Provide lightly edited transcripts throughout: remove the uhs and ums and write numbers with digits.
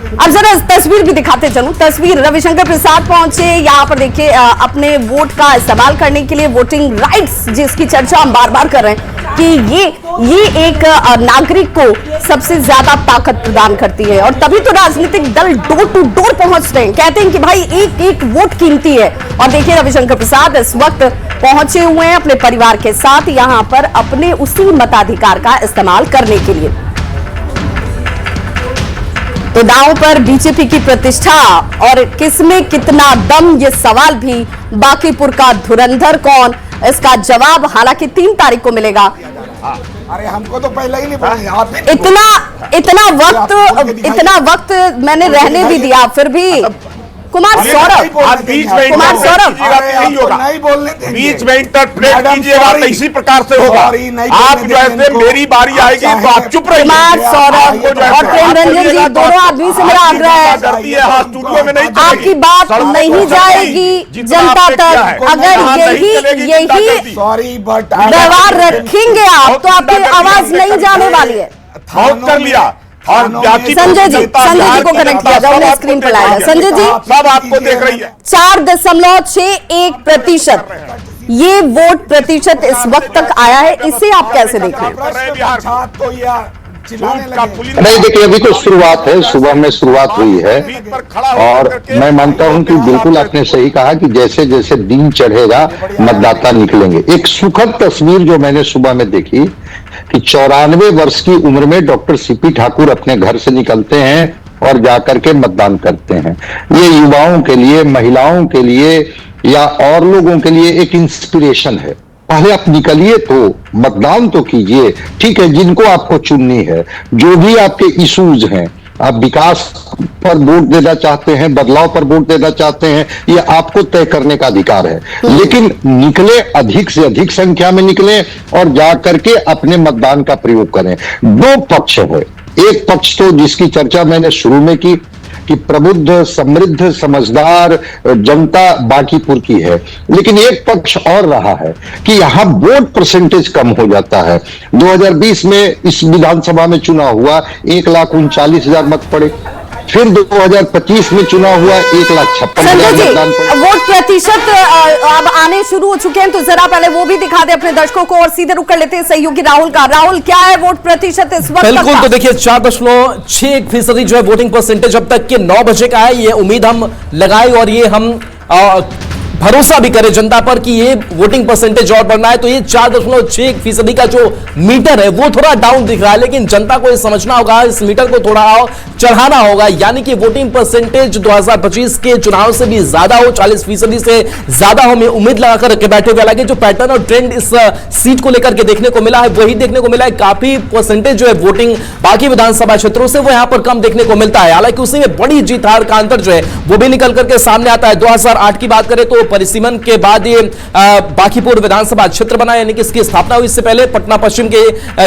अब जरा तस्वीर भी दिखाते चलूं। तस्वीर रविशंकर प्रसाद पहुंचे यहाँ पर, देखिए अपने वोट का इस्तेमाल करने के लिए, वोटिंग राइट्स जिसकी चर्चा हम बार बार कर रहे हैं कि ये एक नागरिक को सबसे ज्यादा ताकत प्रदान करती है। और तभी तो राजनीतिक दल डोर टू डोर पहुंचते हैं, कहते हैं कि भाई एक एक वोट कीमती है। और देखिए रविशंकर प्रसाद इस वक्त पहुंचे हुए हैं अपने परिवार के साथ यहां पर अपने उसी मताधिकार का इस्तेमाल करने के लिए। तो दांव पर बीजेपी की प्रतिष्ठा और किसमें कितना दम, ये सवाल भी। बांकीपुर का धुरंधर कौन, इसका जवाब हालांकि 3 तारीख को मिलेगा। अरे हमको तो पहले ही नहीं पता। इतना वक्त मैंने रहने भी दिया, फिर भी कुमार सौरभ, कुमार सौरभ नहीं बोलने देंगे, बीच में इंटरप्रेट कीजिएगा तो इसी प्रकार से होगा। आप जो है मेरी बारी आएगी तो आप चुप रहिए। कुमार सौरभ और प्रेम रंजन जी, दोनों आदमी से मेरा आग्रह है, स्टूडियो में नहीं आपकी बात नहीं जाएगी जनता तक। अगर यही व्यवहार रखेंगे आप तो आपकी आवाज नहीं जाने वाली है। बहुत कर लिया। और संजय जी को कनेक्ट किया जाए, उन्हें स्क्रीन पर लाया। संजय जी, सब आपको देख रही है। 4.61% ये वोट प्रतिशत इस वक्त तक आया है, इसे आप कैसे देख रहे हैं? नहीं देखिए, अभी तो शुरुआत है, सुबह में शुरुआत हुई है और मैं मानता हूं कि बिल्कुल आपने सही कहा कि जैसे जैसे दिन चढ़ेगा मतदाता निकलेंगे। एक सुखद तस्वीर जो मैंने सुबह में देखी कि 94 वर्ष की उम्र में डॉक्टर सीपी ठाकुर अपने घर से निकलते हैं और जाकर के मतदान करते हैं। ये युवाओं के लिए, महिलाओं के लिए या और लोगों के लिए एक इंस्पिरेशन है। पहले आप निकलिए तो मतदान तो कीजिए, ठीक है, जिनको आपको चुननी है, जो भी आपके इश्यूज हैं, आप विकास पर वोट देना चाहते हैं, बदलाव पर वोट देना चाहते हैं, ये आपको तय करने का अधिकार है। लेकिन निकले, अधिक से अधिक संख्या में निकले और जाकर के अपने मतदान का प्रयोग करें। 2 पक्ष है, एक पक्ष तो जिसकी चर्चा मैंने शुरू में की कि प्रबुद्ध, समृद्ध, समझदार जनता बांकीपुर की है, लेकिन एक पक्ष और रहा है कि यहां वोट परसेंटेज कम हो जाता है। 2020 में इस विधानसभा में चुनाव हुआ, 1,39,000 मत पड़े। फिर 2025 में चुनाव हुआ, 1,56,000 मतदान पड़े। वोट प्रतिशत अब आने शुरू हो चुके हैं, तो जरा पहले वो भी दिखा दे अपने दर्शकों को और सीधे रुक कर लेते हैं सहयोगी राहुल का। राहुल, क्या है वोट प्रतिशत इस वक्त? बिल्कुल, तो देखिए 4.61% जो है वोटिंग परसेंटेज अब तक के 9 बजे का है। ये उम्मीद हम लगाए और ये हम भरोसा भी करें जनता पर कि ये वोटिंग परसेंटेज और बढ़ना है। तो ये 4.61% का जो मीटर है वो थोड़ा डाउन दिख रहा है, लेकिन जनता को ये समझना होगा, इस मीटर को थोड़ा चढ़ाना होगा, यानी कि वोटिंग परसेंटेज 2025 के चुनाव से भी ज्यादा हो, 40% से ज्यादा हो। मैं उम्मीद लगाकर रखे बैठे हुए, हालांकि जो पैटर्न और ट्रेंड इस सीट को लेकर के देखने को मिला है वही देखने को मिला है। काफी परसेंटेज जो है वोटिंग बाकी विधानसभा क्षेत्रों से वो यहां पर कम देखने को मिलता है। हालांकि उसी में बड़ी जीत हार का अंतर जो है वो भी निकल करके सामने आता है। 2008 की बात करें तो परिसीमन के बाद ये बांकीपुर विधानसभा क्षेत्र बना, यानी कि इसकी स्थापना हुई। इससे पहले पटना पश्चिम के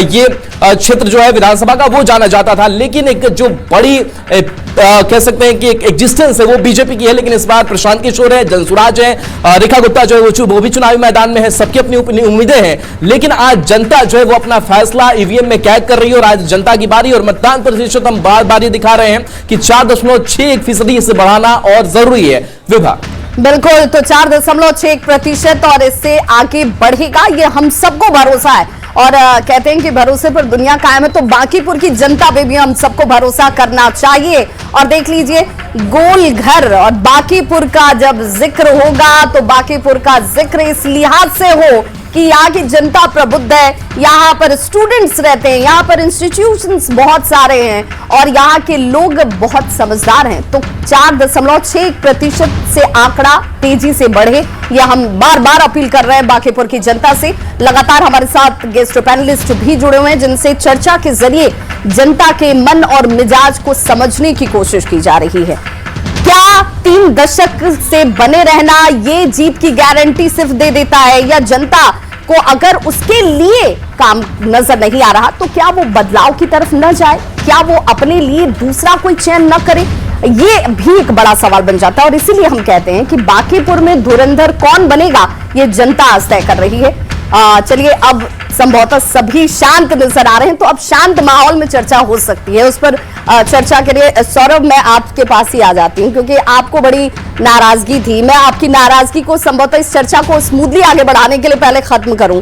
ये क्षेत्र जो है विधानसभा का वो जाना जाता था, लेकिन एक जो बड़ी कह सकते हैं कि एक एग्जिस्टेंस है वो बीजेपी की है। लेकिन इस बार प्रशांत किशोर है, जनसुराज है, रेखा गुप्ता जो है वो भी चुनावी मैदान में है, सबकी अपनी अपनी उम्मीदें हैं। लेकिन आज जनता जो है वो अपना फैसला ईवीएम में कैद कर रही है और आज जनता की बारी। और मतदान प्रतिशत हम बार बार ये दिखा रहे हैं कि 4.61% इसे बढ़ाना और जरूरी है। विभाग बिल्कुल, तो 4.61% और इससे आगे बढ़ेगा, ये हम सबको भरोसा है। और कहते हैं कि भरोसे पर दुनिया कायम है, तो बांकीपुर की जनता पे भी हम सबको भरोसा करना चाहिए। और देख लीजिए, गोल घर और बांकीपुर का जब जिक्र होगा तो बांकीपुर का जिक्र इस लिहाज से हो कि यहाँ की जनता प्रबुद्ध है, यहाँ पर स्टूडेंट्स रहते हैं, यहाँ पर इंस्टीट्यूशंस बहुत सारे हैं और यहाँ के लोग बहुत समझदार हैं। तो 4.61% से आंकड़ा तेजी से बढ़े, यह हम बार बार अपील कर रहे हैं बांकीपुर की जनता से। लगातार हमारे साथ गेस्ट पैनलिस्ट भी जुड़े हुए हैं जिनसे चर्चा के जरिए जनता के मन और मिजाज को समझने की कोशिश की जा रही है। क्या 3 दशक से बने रहना ये जीत की गारंटी सिर्फ दे देता है, या जनता को अगर उसके लिए काम नजर नहीं आ रहा तो क्या वो बदलाव की तरफ न जाए, क्या वो अपने लिए दूसरा कोई चयन न करे? ये भी एक बड़ा सवाल बन जाता है। और इसीलिए हम कहते हैं कि बांकीपुर में धुरंधर कौन बनेगा ये जनता आज तय कर रही है। चलिए अब संभवतः सभी शांत नजर आ रहे हैं, तो अब शांत माहौल में चर्चा हो सकती है। उस पर चर्चा के लिए सौरभ, मैं आपके पास ही आ जाती हूं क्योंकि आपको बड़ी नाराजगी थी। मैं आपकी नाराजगी को संभवतः इस चर्चा को स्मूथली आगे बढ़ाने के लिए पहले खत्म करूं।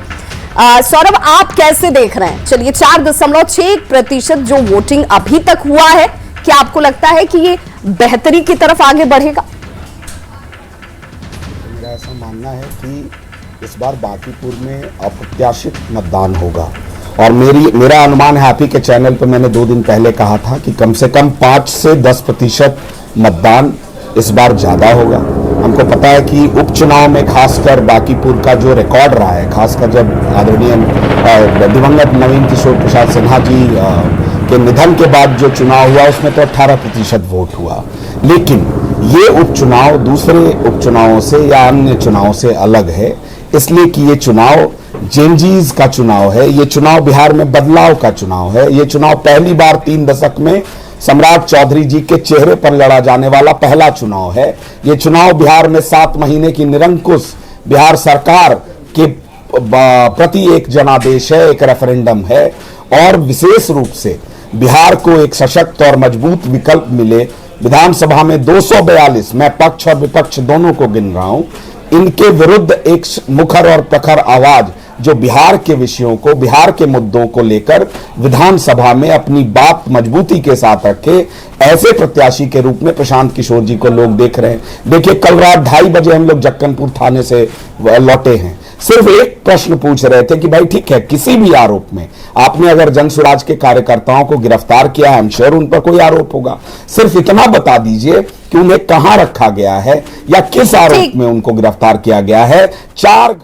सौरभ, आप कैसे देख रहे हैं? चलिए, 4.61% जो वोटिंग अभी तक हुआ है, क्या आपको लगता है कि ये बेहतरी की तरफ आगे बढ़ेगा? मेरा ऐसा मानना है कि इस बार बांकीपुर में अप्रत्याशित मतदान होगा और मेरा अनुमान है, हैप्पी के चैनल पर मैंने 2 दिन पहले कहा था कि कम से कम 5 से 10% मतदान इस बार ज्यादा होगा। हमको पता है कि उपचुनाव में खासकर बांकीपुर का जो रिकॉर्ड रहा है, खासकर जब आदरणीय दिवंगत नवीन किशोर प्रसाद सिन्हा जी के निधन के बाद जो चुनाव हुआ उसमें तो 18% वोट हुआ। लेकिन ये उपचुनाव दूसरे उपचुनावों से या अन्य चुनावों से अलग है, इसलिए कि ये चुनाव चेंजीज का चुनाव है। ये चुनाव बिहार में बदलाव का चुनाव है। ये चुनाव पहली बार 3 दशक में सम्राट चौधरी जी के चेहरे पर लड़ा जाने वाला पहला चुनाव है। ये चुनाव बिहार में 7 महीने की निरंकुश बिहार सरकार के प्रति एक जनादेश है, एक रेफरेंडम है और विशेष रूप से बिहार को एक सशक्त और मजबूत विकल्प मिले। विधानसभा में 242, मैं पक्ष और विपक्ष दोनों को गिन रहा हूं, इनके विरुद्ध एक मुखर और प्रखर आवाज जो बिहार के विषयों को, बिहार के मुद्दों को लेकर विधानसभा में अपनी बात मजबूती के साथ रखे, ऐसे प्रत्याशी के रूप में प्रशांत किशोर जी को लोग देख रहे हैं। देखिए, कल रात 2:30 बजे हम लोग जक्कनपुर थाने से लौटे हैं। सिर्फ एक प्रश्न पूछ रहे थे कि भाई ठीक है, किसी भी आरोप में आपने अगर जन स्वराज के कार्यकर्ताओं को गिरफ्तार किया है, हम श्योर उन पर कोई आरोप होगा, सिर्फ इतना बता दीजिए कि उन्हें कहां रखा गया है या किस आरोप में उनको गिरफ्तार किया गया है। 4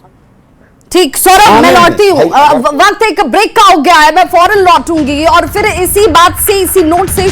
ठीक, सौरभ, मैं लौटती हूँ। वक्त एक ब्रेक का हो गया है, मैं फौरन लौटूंगी और फिर इसी बात से, इसी नोट से